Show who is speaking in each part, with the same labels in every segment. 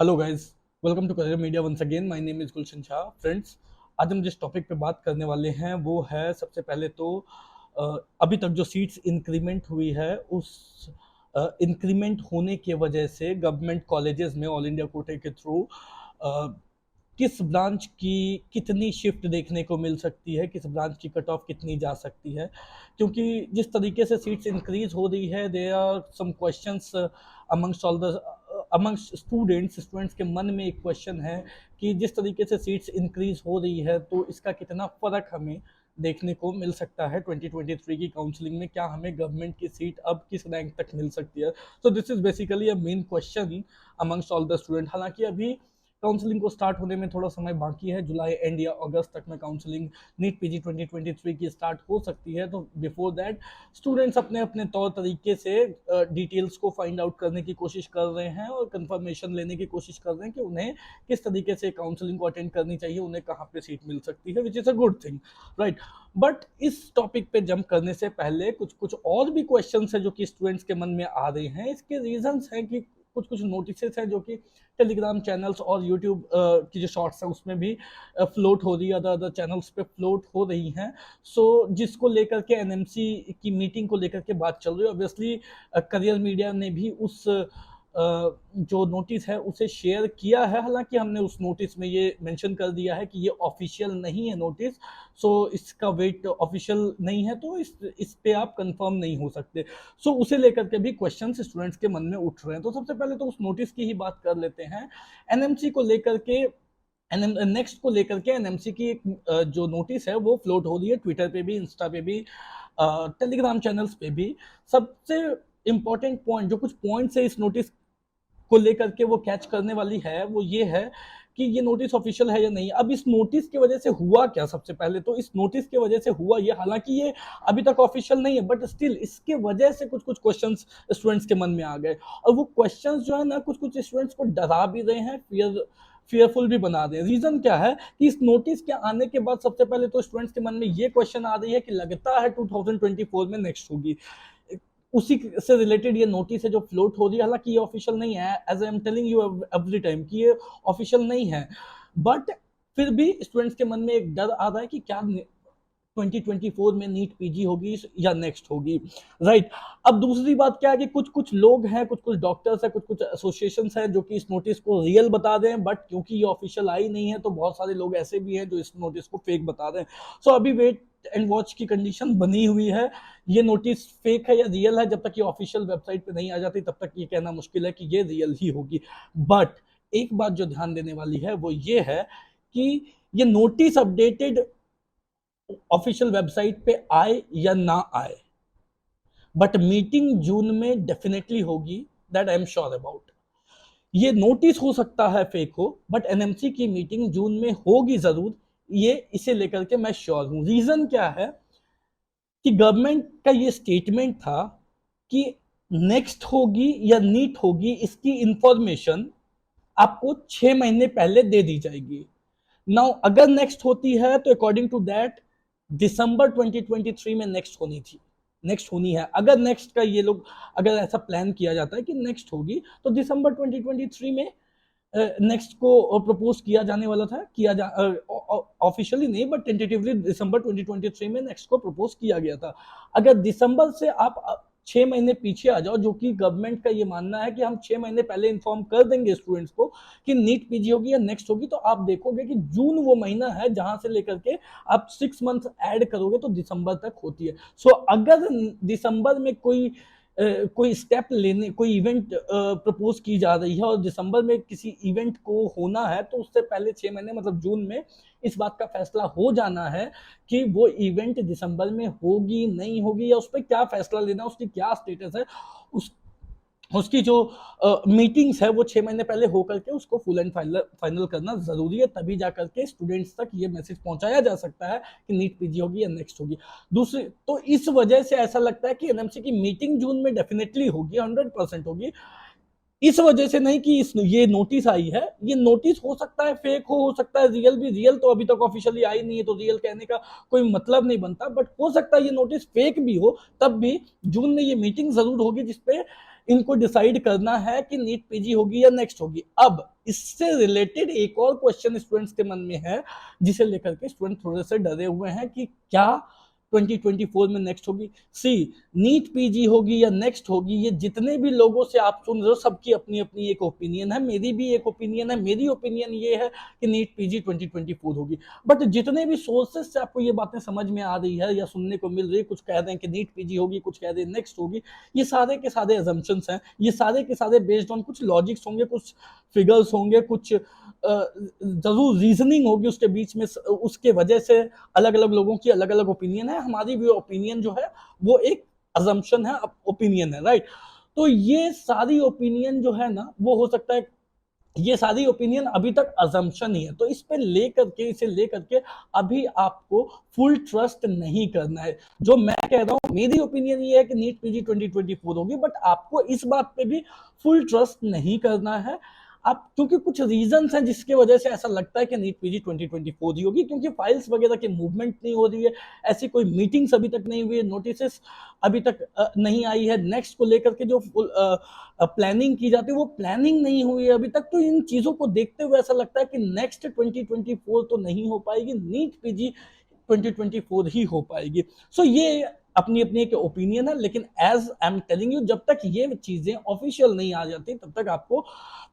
Speaker 1: Hello guys, welcome to Career Media once again. My name is Gulshan Shah. Friends, आज हम जिस topic पे बात करने वाले हैं वो है सबसे पहले तो अभी तक जो सीट्स इंक्रीमेंट हुई है उस इंक्रीमेंट होने की वजह से गवर्नमेंट कॉलेजेस में ऑल इंडिया कोटे के थ्रू किस ब्रांच की कितनी शिफ्ट देखने को मिल सकती है, किस ब्रांच की कट ऑफ कितनी जा सकती है। क्योंकि जिस तरीके से सीट्स इंक्रीज हो रही है, there are some questions amongst all the amongst students के मन में एक क्वेश्चन है कि जिस तरीके से सीट्स इंक्रीज हो रही है तो इसका कितना फर्क हमें देखने को मिल सकता है 2023 की काउंसलिंग में। क्या हमें गवर्नमेंट की सीट अब किस रैंक तक मिल सकती है? So this is basically a main question amongst all the student. हालांकि अभी काउंसलिंग को स्टार्ट होने में थोड़ा समय बाकी है, जुलाई एंड या अगस्त तक में काउंसलिंग नीट पीजी 2023 की स्टार्ट हो सकती है। तो बिफोर दैट स्टूडेंट्स अपने अपने तौर तरीके से डिटेल्स को फाइंड आउट करने की कोशिश कर रहे हैं और कंफर्मेशन लेने की कोशिश कर रहे हैं कि उन्हें किस तरीके से काउंसलिंग को अटेंड करनी चाहिए, उन्हें कहाँ पे सीट मिल सकती है, which is a good thing, right. But इस टॉपिक पे जंप करने से पहले कुछ कुछ और भी क्वेश्चन है जो कि स्टूडेंट्स के मन में आ रहे हैं। इसके रीजंस हैं कि कुछ कुछ नोटिस हैं जो कि टेलीग्राम चैनल्स और यूट्यूब की जो शॉर्ट्स हैं उसमें भी फ्लोट हो रही है, अदर अदर चैनल्स पे फ्लोट हो रही हैं। सो जिसको लेकर के एनएमसी की मीटिंग को लेकर के बात चल रही है। ऑब्वियसली करियर मीडिया ने भी उस जो नोटिस है उसे शेयर किया है। हालांकि हमने उस नोटिस में ये मेंशन कर दिया है कि ये ऑफिशियल नहीं है नोटिस, सो इसका वेट ऑफिशियल नहीं है, तो इस पे आप कंफर्म नहीं हो सकते। सो उसे लेकर के भी क्वेश्चंस स्टूडेंट्स के मन में उठ रहे हैं। तो सबसे पहले तो उस नोटिस की ही बात कर लेते हैं। एनएमसी को लेकर के नेक्स्ट को लेकर के एनएमसी की एक जो नोटिस है वो फ्लोट हो रही है, ट्विटर पे भी, इंस्टा पे भी, टेलीग्राम चैनल्स पे भी। सबसे इंपॉर्टेंट पॉइंट, जो कुछ पॉइंट्स है इस नोटिस को लेकर के वो कैच करने वाली है, वो ये है कि ये नोटिस ऑफिशियल है या नहीं। अब इस नोटिस की वजह से हुआ क्या? सबसे पहले तो इस नोटिस की वजह से हुआ ये, हालांकि ये अभी तक ऑफिशियल नहीं है बट स्टिल इसके वजह से कुछ कुछ क्वेश्चंस स्टूडेंट्स के मन में आ गए। और वो क्वेश्चंस जो है ना, कुछ कुछ स्टूडेंट्स को डरा भी रहे हैं, फियरफुल भी बना रहे हैं। रीजन क्या है कि इस नोटिस के आने के बाद सबसे पहले तो स्टूडेंट्स के मन में ये क्वेश्चन आ रही है कि लगता है 2024 में नेक्स्ट होगी। उसी से रिलेटेड ये नोटिस है जो फ्लोट हो रही है। हालांकि ये ऑफिशियल नहीं है, as I am telling you every time कि ये ऑफिशियल नहीं है, बट फिर भी स्टूडेंट्स के मन में एक डर आ रहा है कि क्या 2024 में नीट पीजी होगी या नेक्स्ट होगी, राइट। अब दूसरी बात क्या है कि कुछ कुछ लोग हैं, कुछ कुछ डॉक्टर्स हैं, कुछ कुछ एसोसिएशंस हैं जो कि इस नोटिस को रियल बता रहे हैं, बट क्योंकि ये ऑफिशियल आई नहीं है तो बहुत सारे लोग ऐसे भी हैं जो इस नोटिस को फेक बता रहे हैं। सो अभी वेट एंड वॉच की कंडीशन बनी हुई है। ये नोटिस फेक है या रियल है, जब तक ये ऑफिशियल वेबसाइट पे नहीं आ जाती तब तक ये कहना मुश्किल है कि ये रियल ही होगी। बट एक बात जो ध्यान देने वाली है वो ये है कि ये नोटिस अपडेटेड ऑफिशियल वेबसाइट पे आए या ना आए, बट मीटिंग जून में डेफिनेटली होगी, that I am sure about. ये नोटिस हो सकता है फेक हो, बट एनएमसी की मीटिंग जून में होगी जरूर, ये इसे लेकर के मैं श्योर हूं। रीजन क्या है कि गवर्नमेंट का ये स्टेटमेंट था कि नेक्स्ट होगी या नीट होगी इसकी इंफॉर्मेशन आपको 6 महीने पहले दे दी जाएगी। नाउ अगर नेक्स्ट होती है तो अकॉर्डिंग टू दैट दिसंबर 2023 में नेक्स्ट होनी है। अगर नेक्स्ट का ये लोग, अगर ऐसा प्लान किया जाता है कि नेक्स्ट होगी तो दिसंबर 2023 में नेक्स्ट को प्रपोज किया जाने वाला था, किया जा ऑफिशियली नहीं बट टेंटेटिवली दिसंबर 2023 में नेक्स्ट को प्रपोज किया गया था। अगर दिसंबर से आप 6 महीने पीछे आ जाओ, जो कि गवर्नमेंट का ये मानना है कि हम 6 महीने पहले इन्फॉर्म कर देंगे स्टूडेंट्स को कि नीट पीजी होगी या नेक्स्ट होगी, तो आप देखोगे कि जून वो महीना है जहां से लेकर के आप 6 मंथ ऐड करोगे तो दिसंबर तक होती है। सो अगर दिसंबर में कोई स्टेप लेने, कोई इवेंट प्रपोज की जा रही है और दिसंबर में किसी इवेंट को होना है तो उससे पहले 6 महीने मतलब जून में इस बात का फैसला हो जाना है कि वो इवेंट दिसंबर में होगी नहीं होगी, या उस पर क्या फैसला लेना, उसकी क्या स्टेटस है, उस उसकी जो मीटिंग्स है वो 6 महीने पहले होकर के उसको फुल एंड फाइनल करना जरूरी है। तभी जाकर के स्टूडेंट्स तक ये मैसेज पहुंचाया जा सकता है कि नीट पीजी होगी या नेक्स्ट होगी। दूसरी तो इस वजह से ऐसा लगता है कि एनएमसी की मीटिंग जून में डेफिनेटली होगी, 100% होगी। इस वजह से नहीं कि ये नोटिस आई है, ये नोटिस हो सकता है फेक हो सकता है रियल भी। रियल तो अभी तक ऑफिशियली आई नहीं है तो रियल कहने का कोई मतलब नहीं बनता, बट हो सकता है ये नोटिस फेक भी हो, तब भी जून में ये मीटिंग जरूर होगी जिसपे इनको डिसाइड करना है कि नीट पीजी होगी या नेक्स्ट होगी। अब इससे रिलेटेड एक और क्वेश्चन स्टूडेंट्स के मन में है, जिसे लेकर के स्टूडेंट थोड़े से डरे हुए हैं कि क्या 2024 में नेक्स्ट होगी। सी, नीट पीजी होगी या नेक्स्ट होगी, ये जितने भी लोगों से आप सुन रहे हो सबकी अपनी अपनी एक ओपिनियन है, मेरी भी एक ओपिनियन है। मेरी ओपिनियन ये है कि नीट पीजी 2024 होगी, बट जितने भी सोर्सेस से आपको ये बातें समझ में आ रही है या सुनने को मिल रही है, कुछ कह रहे हैं कि नीट पीजी होगी, कुछ कह रहे हैं नेक्स्ट होगी, ये सारे के सारे अजम्पशंस हैं, ये सारे के सारे बेस्ड ऑन कुछ लॉजिक्स होंगे, कुछ फिगर्स होंगे, कुछ जरूर रीजनिंग होगी उसके बीच में, उसके वजह से अलग अलग लोगों की अलग अलग ओपिनियन है। हमारी भी ओपिनियन जो है वो एक अजम्पशन है, ओपिनियन है, राइट। तो ये सारी ओपिनियन जो है ना, वो हो सकता है ये सारी ओपिनियन अभी तक अजम्पशन ही है, तो इस पे इसे लेकर के अभी आपको फुल ट्रस्ट नहीं करना है। जो मैं कह रहा हूं, मेरी ओपिनियन ये है कि नीट पीजी 2024 होगी, बट आपको इस बात पे भी फुल ट्रस्ट नहीं करना है। आप, क्योंकि कुछ रीजंस हैं जिसके वजह से ऐसा लगता है कि नीट पीजी 2024 ही होगी, क्योंकि फाइल्स वगैरह की मूवमेंट नहीं हो रही है, ऐसी कोई मीटिंग्स अभी तक नहीं हुई है, नोटिस अभी तक नहीं आई है, नेक्स्ट को लेकर के जो प्लानिंग की जाती है वो प्लानिंग नहीं हुई है अभी तक। तो इन चीजों को देखते हुए ऐसा लगता है कि नेक्स्ट 2024 तो नहीं हो पाएगी, नीट पीजी 2024 ही हो पाएगी। सो ये अपनी अपनी एक ओपिनियन है, लेकिन as I am telling you, जब तक ये चीजें ऑफिशियल नहीं आ जाती तब तक आपको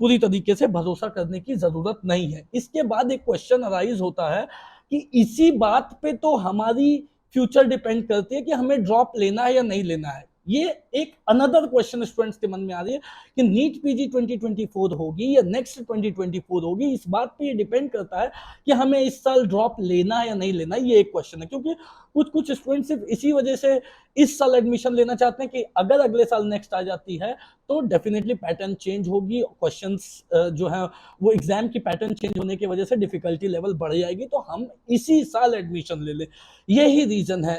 Speaker 1: पूरी तरीके से भरोसा करने की जरूरत नहीं है। इसके बाद एक क्वेश्चन अराइज होता है कि इसी बात पे तो हमारी फ्यूचर डिपेंड करती है कि हमें ड्रॉप लेना है या नहीं लेना है। ये एक अनदर क्वेश्चन स्टूडेंट्स के मन में आ रही है कि नीट पीजी 2024 होगी या नेक्स्ट 2024 होगी, इस बात पे ये डिपेंड करता है कि हमें इस साल ड्रॉप लेना है या नहीं लेना है। ये एक क्वेश्चन है, क्योंकि कुछ स्टूडेंट सिर्फ इसी वजह से इस साल एडमिशन लेना चाहते हैं कि अगर अगले साल नेक्स्ट आ जाती है तो डेफिनेटली पैटर्न चेंज होगी, क्वेश्चंस जो है वो एग्जाम की पैटर्न चेंज होने की वजह से डिफिकल्टी लेवल बढ़ जाएगी, तो हम इसी साल एडमिशन ले लें। यही रीजन है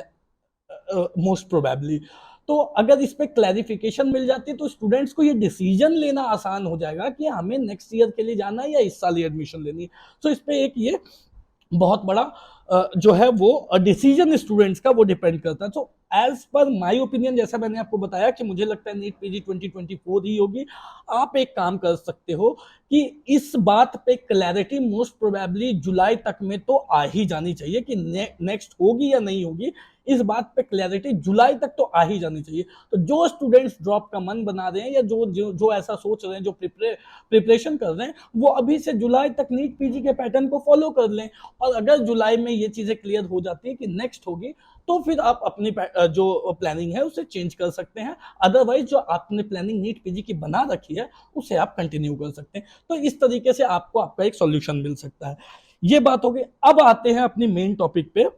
Speaker 1: मोस्ट प्रोबेबली। तो अगर इस पे क्लैरिफिकेशन मिल जाती है तो स्टूडेंट्स को ये डिसीजन लेना आसान हो जाएगा कि हमें नेक्स्ट ईयर के लिए जाना है या इस साल ही एडमिशन लेनी है। तो इस पे एक ये बहुत बड़ा जो है वो डिसीजन स्टूडेंट्स का वो डिपेंड करता है। तो एज पर माय ओपिनियन, जैसा मैंने आपको बताया कि मुझे लगता है नीट पीजी 2024 ही होगी। आप एक काम कर सकते हो कि इस बात पे क्लैरिटी मोस्ट प्रोबेबली जुलाई तक में तो आ ही जानी चाहिए कि नेक्स्ट होगी या नहीं होगी। इस बात पे क्लैरिटी जुलाई तक तो आ ही जानी चाहिए। तो जो स्टूडेंट्स ड्रॉप का मन बना रहे हैं या जो ऐसा सोच रहे हैं, जो प्रिपरेशन कर रहे हैं, वो अभी से जुलाई तक नीट पीजी के पैटर्न को फॉलो कर लें। और अगर जुलाई में ये चीजें क्लियर हो जाती है कि नेक्स्ट होगी, तो फिर आप अपनी जो प्लानिंग है उसे चेंज कर सकते हैं। अदरवाइज जो आपने प्लानिंग नीट पीजी की बना रखी है उसे आप कंटिन्यू कर सकते हैं। तो इस तरीके से आपको आपका एक सॉल्यूशन मिल सकता है। ये बात हो गई। अब आते हैं अपनी मेन टॉपिक पे,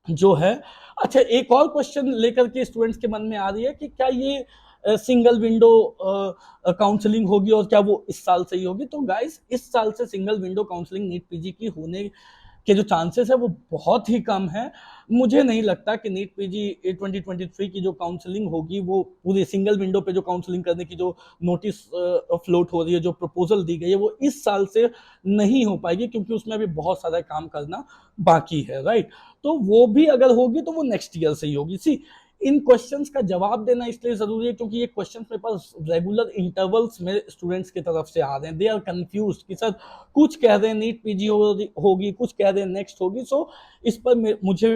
Speaker 1: जो है, अच्छा, एक और क्वेश्चन लेकर के स्टूडेंट्स के मन में आ रही है कि क्या ये सिंगल विंडो काउंसलिंग होगी और क्या वो इस साल से ही होगी। तो गाइस, इस साल से single window counselling NEET PG की होने के जो चांसेस है वो बहुत ही कम है। मुझे नहीं लगता कि नीट पीजी 2023 की जो काउंसलिंग होगी वो पूरी सिंगल विंडो पे जो काउंसलिंग करने की जो नोटिस फ्लोट हो रही है, जो प्रपोजल दी गई है, वो इस साल से नहीं हो पाएगी, क्योंकि उसमें अभी बहुत सारा काम करना बाकी है, राइट। तो वो भी अगर होगी तो वो नेक्स्ट ईयर से ही होगी। सी, इन क्वेश्चंस का जवाब देना इसलिए जरूरी है क्योंकि ये क्वेश्चंस मेरे पास रेगुलर इंटरवल्स में स्टूडेंट्स की तरफ से आ रहे हैं। दे आर कंफ्यूज्ड कि सर, कुछ कह रहे हैं नीट पीजी होगी, कुछ कह रहे हैं नेक्स्ट होगी। सो इस पर मुझे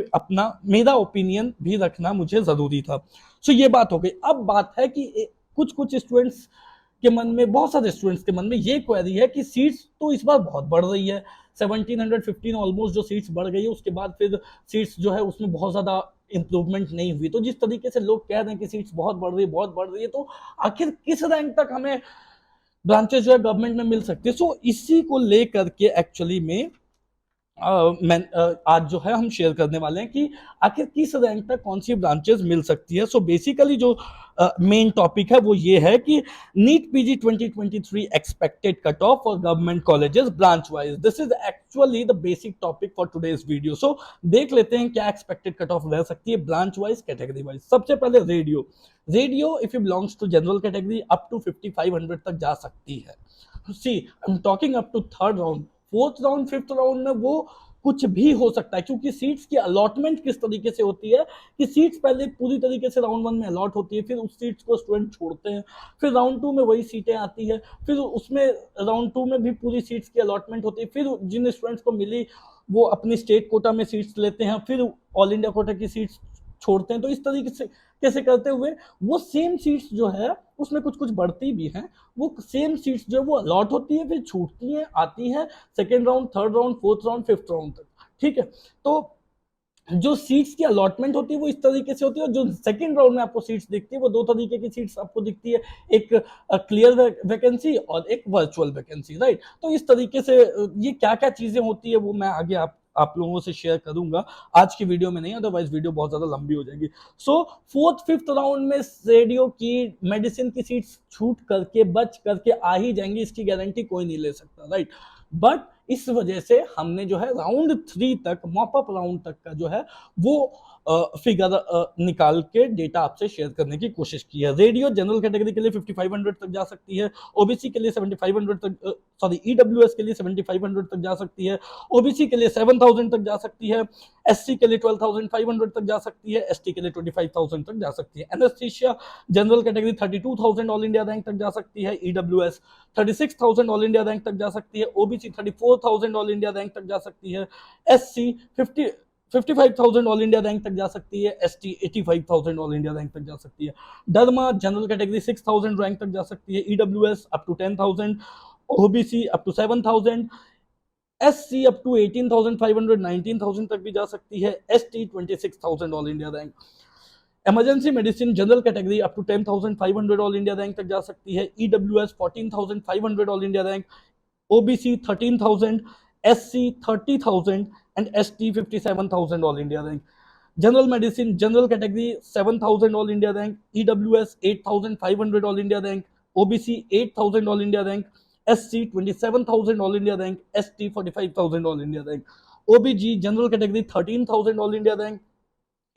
Speaker 1: मेरा ओपिनियन भी रखना मुझे जरूरी था। सो ये बात हो गई। अब बात है कि कुछ स्टूडेंट्स के मन में, बहुत सारे स्टूडेंट्स के मन में ये क्वेरी है कि सीट्स तो इस बार बहुत बढ़ रही है, 1715 ऑलमोस्ट जो सीट्स बढ़ गई है, उसके बाद फिर सीट्स जो है उसमें बहुत ज्यादा इंप्रूवमेंट नहीं हुई। तो जिस तरीके से लोग कह रहे हैं कि सीट्स बहुत बढ़ रही है, तो आखिर किस रैंक तक हमें ब्रांचेस जो है गवर्नमेंट में मिल सकती है। सो इसी को लेकर के एक्चुअली में आज जो है हम शेयर करने वाले हैं कि आखिर किस रैंक तक कौन सी ब्रांचेस मिल सकती है। सो बेसिकली जो मेन टॉपिक है वो ये है कि NEET PG 2023 expected cut off for government colleges branch wise. This is actually the basic topic for today's video. So देख लेते हैं क्या एक्सपेक्टेड कट ऑफ रह सकती है ब्रांच वाइज, कैटेगरी वाइज। सबसे पहले रेडियो if you belongs to general category up to 5500 तक जा सकती है। See, I am talking up to third round. Fourth round, fifth round में वो कुछ भी हो सकता है, क्योंकि सीट्स की अलॉटमेंट किस तरीके से होती है कि सीट्स पहले पूरी तरीके से राउंड 1 में अलॉट होती है, फिर उस सीट्स को स्टूडेंट छोड़ते हैं, फिर राउंड 2 में वही सीटें आती है, फिर उसमें राउंड 2 में भी पूरी सीट्स की अलॉटमेंट होती है, फिर जिन स्टूडेंट्स को मिली वो अपनी स्टेट कोटा में सीट्स लेते हैं, फिर ऑल इंडिया कोटा की सीट्स छोड़ते हैं। तो इस तरीके से कैसे करते हुए वो सेम सीट्स जो है उसमें कुछ कुछ बढ़ती भी हैं, वो सेम सीट्स जो है वो अलॉट होती है, फिर छूटती हैं, आती हैं second round, third round, fourth round, fifth round तक, ठीक है। तो जो सीट्स की अलॉटमेंट होती है वो इस तरीके से होती है, और जो सेकंड राउंड में आपको सीट्स दिखती है वो दो तरीके की सीट्स आपको दिखती है, एक क्लियर वैकेंसी और एक वर्चुअल वैकेंसी, राइट। तो इस तरीके से ये क्या क्या चीजें होती है वो मैं आगे आप लोगों से शेयर करूंगा, आज की वीडियो में नहीं, अदरवाइज वीडियो बहुत ज्यादा लंबी हो जाएगी। सो फोर्थ फिफ्थ राउंड में रेडियो की मेडिसिन की सीट्स छूट करके बच करके आ ही जाएंगी, इसकी गारंटी कोई नहीं ले सकता, राइट। बट इस वजह से हमने जो है राउंड 3 तक, मॉप अप राउंड तक का जो है वो फिगर निकाल के डेटा आपसे शेयर करने की कोशिश की है। रेडियो जनरल कैटेगरी के लिए 5500 तक जा सकती है, ओबीसी के लिए 7500 तक, सॉरी ईडब्ल्यूएस के लिए 7500 तक जा सकती है, ओबीसी के लिए 7000 तक जा सकती है, एससी के लिए 12500 तक जा सकती है, एसटी के लिए 25000 तक जा सकती है। Anaesthesia general category 32000 all India rank तक जा सकती है, ईडब्ल्यूएस 36000 ऑल इंडिया रैंक तक जा सकती है, ओबीसी 34000 ऑल इंडिया रैंक तक जा सकती है, एससी 55,000 ऑल इंडिया रैंक तक जा सकती है, एसटी 85,000 ऑल इंडिया रैंक तक जा सकती है, डरमा जनरल कैटेगरी 6,000 रैंक तक जा सकती है, EWS up to 10,000, OBC up to 7,000, SC up to 18,500 19,000 तक भी जा सकती है, ST 26,000 all India rank, emergency medicine general category up to 10,500 all India rank तक जा सकती है, EWS 14,500 all India rank, OBC 13,000, SC 30,000 and ST 57,000 all India rank. General medicine general category 7,000 all India rank, EWS 8,500 all India rank, OBC 8,000 all India rank, SC 27,000 all India rank, ST 45,000 all India rank, OBG general category 13,000 all India rank,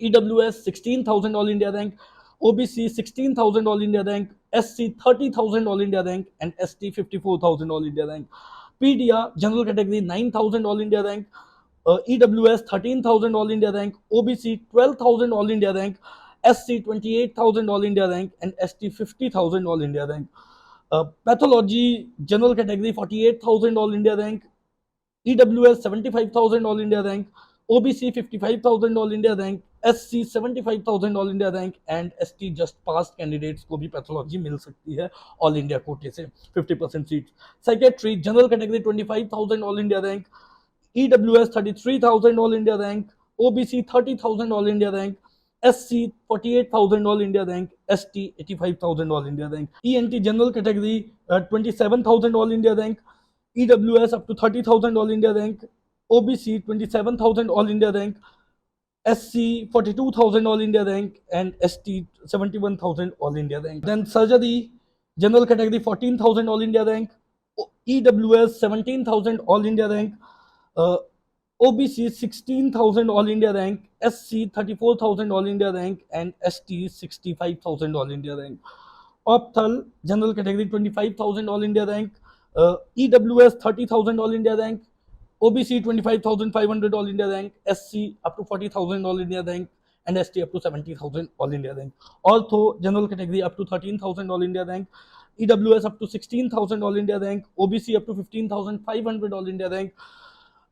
Speaker 1: EWS 16,000 all India rank, OBC 16,000 all India rank, SC 30,000 all India rank, and ST 54,000 all India rank. PDA general category 9,000 all India rank, EWS 13,000 all India rank, OBC 12,000 all India rank, SC 28,000 all India rank, and ST 50,000 all India rank. Pathology general category 48,000 all India rank, EWS 75,000 all India rank, OBC 55,000 all India rank, SC 75,000 all India rank, and ST just passed candidates को भी pathology मिल सकती है all India कोटे से 50% seat. Psychiatry general category 25,000 all India rank, EWS 33,000 all India rank, OBC 30,000 all India rank, SC 48,000 all India rank, ST 85,000 all India rank, ENT general category 27,000 all India rank, EWS up to 30,000 all India rank, OBC 27,000 all India rank, SC 42,000 all India rank, and ST 71,000 all India rank. Then surgery general category 14,000 all India rank, EWS 17,000 all India rank, OBC 16,000 all India rank, SC 34,000 all India rank, and ST 65,000 all India rank. Opthal general category 25,000 all India rank, EWS 30,000 all India rank, OBC 25,500 all India rank, SC up to 40,000 all India rank, and ST up to 70,000 all India rank. Ortho general category up to 13,000 all India rank, EWS up to 16,000 all India rank, OBC up to 15,500 all India rank,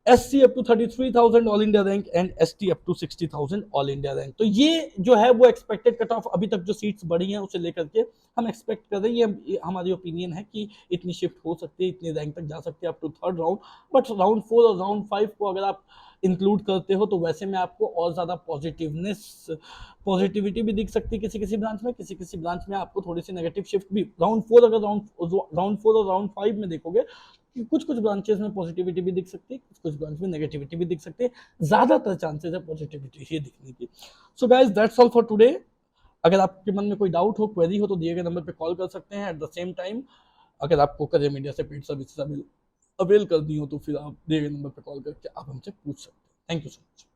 Speaker 1: SC up to 33,000 all India rank, and ST up to 60,000 all India rank. तो ये जो है वो expected cut of, अभी तक जो seats बढ़ी हैं उसे लेकर के हम एक्सपेक्ट कर रहे हैं, ये हमारी ओपिनियन है कि इतनी शिफ्ट हो सकती है, इतनी रैंक तक जा सकती है up to third round. But round 4 और राउंड 5 को अगर आप इंक्लूड करते हो तो वैसे में आपको और ज़्यादा पॉजिटिविटी भी दिख सकती है किसी किसी ब्रांच में, किसी किसी ब्रांच में आपको थोड़ी सी नेगेटिव शिफ्ट भी। राउंड 4 अगर राउंड 4 और राउंड 5 में देखोगे कुछ कुछ ब्रांचेस में पॉजिटिविटी भी दिख सकती है, कुछ कुछ ब्रांच में नेगेटिविटी भी दिख सकती है, ज्यादातर चांसेस है पॉजिटिविटी ही दिखने की। So guys that's all for today. अगर आपके मन में कोई डाउट हो, क्वेरी हो, तो दिए गए नंबर पे कॉल कर सकते हैं। एट द सेम टाइम अगर आपको करियर मीडिया से पेड सर्विसेज अवेल करनी हो तो फिर आप दिए गए नंबर पे कॉल करके आप हमसे पूछ सकते हैं। Thank you so much.